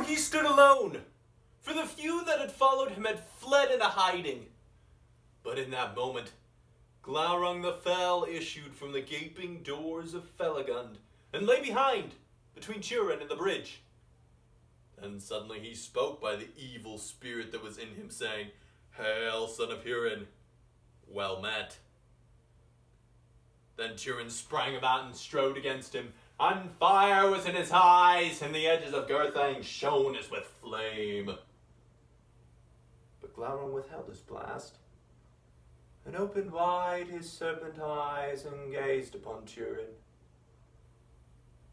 he stood alone, for the few that had followed him had fled into hiding. But in that moment, Glaurung the Fell issued from the gaping doors of Felagund, and lay behind, between Turin and the bridge. Then suddenly he spoke by the evil spirit that was in him, saying, "Hail, son of Hurin, well met." Then Turin sprang about and strode against him, and fire was in his eyes, and the edges of Gurthang shone as with flame. But Glaurung withheld his blast, and opened wide his serpent eyes, and gazed upon Turin.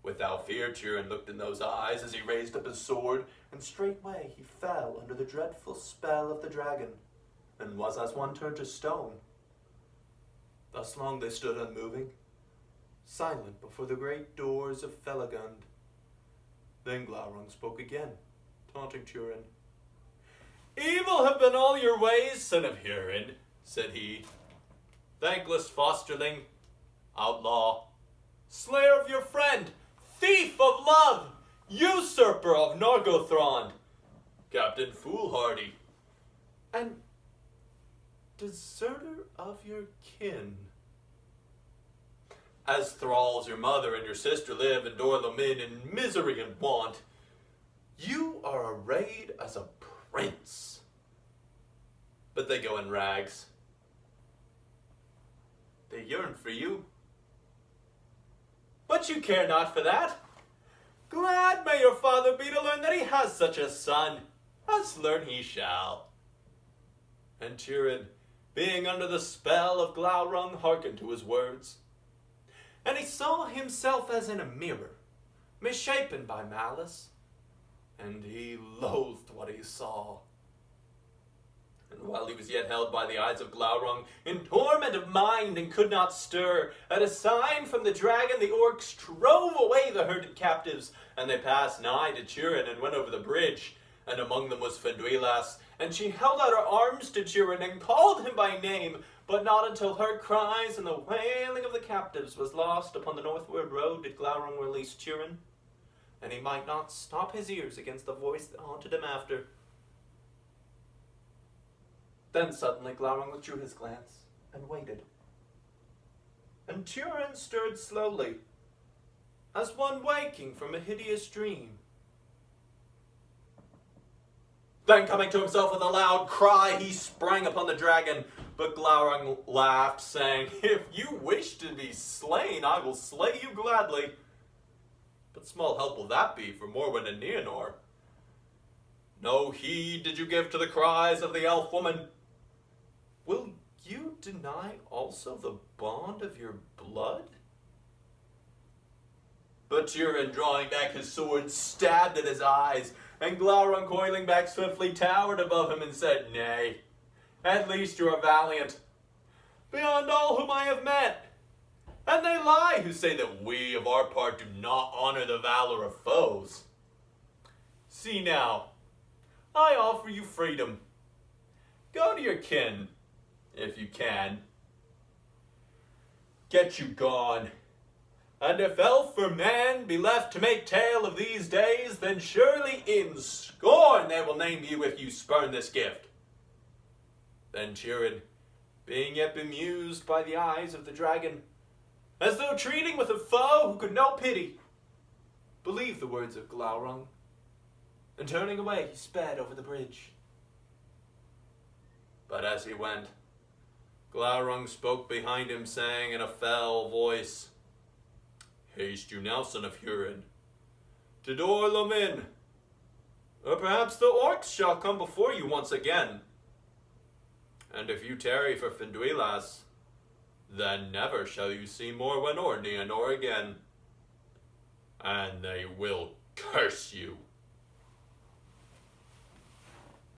Without fear, Turin looked in those eyes as he raised up his sword, and straightway he fell under the dreadful spell of the dragon, and was as one turned to stone. Thus long they stood unmoving, silent before the great doors of Felagund. Then Glaurung spoke again, taunting Turin. "Evil have been all your ways, son of Hurin," said he. "Thankless fosterling, outlaw, slayer of your friend, thief of love, usurper of Nargothrond, captain foolhardy, and deserter of your kin. As thralls your mother and your sister live in Dor Lomin in misery and want, you are arrayed as a prince. But they go in rags. They yearn for you. But you care not for that. Glad may your father be to learn that he has such a son, as learn he shall." And Turin, being under the spell of Glaurung, hearkened to his words. And he saw himself as in a mirror, misshapen by malice, and he loathed what he saw. And while he was yet held by the eyes of Glaurung, in torment of mind and could not stir, at a sign from the dragon the orcs drove away the herded captives, and they passed nigh to Turin and went over the bridge. And among them was Finduilas, and she held out her arms to Turin and called him by name, but not until her cries and the wailing of the captives was lost upon the northward road did Glaurung release Turin, and he might not stop his ears against the voice that haunted him after. Then suddenly Glaurung withdrew his glance and waited. And Turin stirred slowly, as one waking from a hideous dream. Then coming to himself with a loud cry, he sprang upon the dragon. But Glaurung laughed, saying, "If you wish to be slain, I will slay you gladly. But small help will that be for Morwen and Nienor. No heed did you give to the cries of the elf woman. Will you deny also the bond of your blood?" But Turin, drawing back his sword, stabbed at his eyes, and Glaurung, coiling back swiftly, towered above him and said, "Nay, at least you are valiant, beyond all whom I have met. And they lie who say that we of our part do not honor the valor of foes. See now, I offer you freedom. Go to your kin, if you can. Get you gone. And if elf or man be left to make tale of these days, then surely in scorn they will name you if you spurn this gift." Then Turin, being yet bemused by the eyes of the dragon, as though treating with a foe who could no pity, believed the words of Glaurung, and turning away he sped over the bridge. But as he went, Glaurung spoke behind him, saying in a fell voice, "Haste you now, son of Hurin, to Dor Lomin, or perhaps the orcs shall come before you once again. And if you tarry for Finduilas, then never shall you see Morwen or Nienor again, and they will curse you."